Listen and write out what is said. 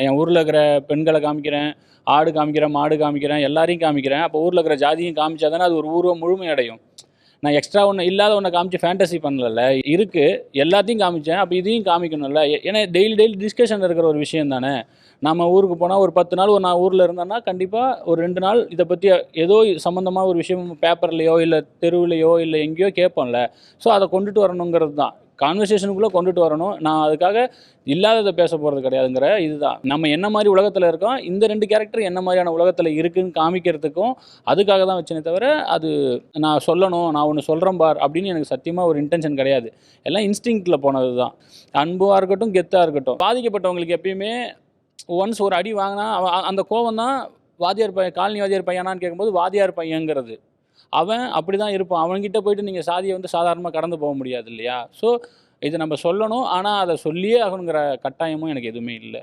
என் ஊரில் இருக்கிற பெண்களை காமிக்கிறேன், ஆடு காமிக்கிறேன், மாடு காமிக்கிறேன், எல்லாரையும் காமிக்கிறேன். அப்போ ஊரில் இருக்கிற ஜாதியும் காமிச்சா தானே அது ஒரு ஊர்வம் முழுமை அடையும். நான் எக்ஸ்ட்ரா ஒன்று இல்லாத ஒன்றை காமிச்சு ஃபேண்டசி பண்ணல. இருக்குது, எல்லாத்தையும் காமிச்சேன். அப்போ இதையும் காமிக்கணும்ல. ஏன்னா டெய்லி டெய்லி டிஸ்கஷன் இருக்கிற ஒரு விஷயம் தானே. நம்ம ஊருக்கு போனால் ஒரு 10 நாள் நான் ஊரில் இருந்தேன்னா கண்டிப்பாக ஒரு 2 நாள் இதை பற்றி ஏதோ சம்மந்தமாக ஒரு விஷயம் பேப்பர்லேயோ இல்லை தெருவுலையோ இல்லை எங்கேயோ கேட்போம்ல. ஸோ அதை கொண்டுட்டு வரணுங்கிறது தான். கான்வர்சேஷனுக்குள்ளே கொண்டுட்டு வரணும். நான் அதுக்காக இல்லாததை பேச போகிறது கிடையாதுங்கிற இதுதான். நம்ம என்ன மாதிரி உலகத்தில் இருக்கோம், இந்த 2 கேரக்டர் என்ன மாதிரியான உலகத்தில் இருக்குதுன்னு காமிக்கிறதுக்கும் அதுக்காக தான் வச்சேனே தவிர, அது நான் சொல்லணும், நான் ஒன்று சொல்கிறேன் பார் அப்படின்னு எனக்கு சத்தியமாக ஒரு இன்டென்ஷன் கிடையாது. எல்லாம் இன்ஸ்டிங்க்டில் போனது தான். அன்பாக இருக்கட்டும், கெத்தாக இருக்கட்டும். பாதிக்கப்பட்டவங்களுக்கு எப்பயுமே ஒன்ஸ் ஒரு அடி வாங்கினா அந்த கோவம் தான் வாத்தியார் பையன், காலனி வாத்தியார் பையனான்னு கேட்கும்போது வாத்தியார் பையங்கிறது. அவன் அப்படி தான் இருப்பான். அவன்கிட்ட போயிட்டு நீங்கள் சாதியை சாதாரணமாக கடந்து போக முடியாது இல்லையா? ஸோ இதை நம்ம சொல்லணும். ஆனால் அதை சொல்லியே ஆகணுங்கிற கட்டாயமும் எனக்கு எதுவுமே இல்லை.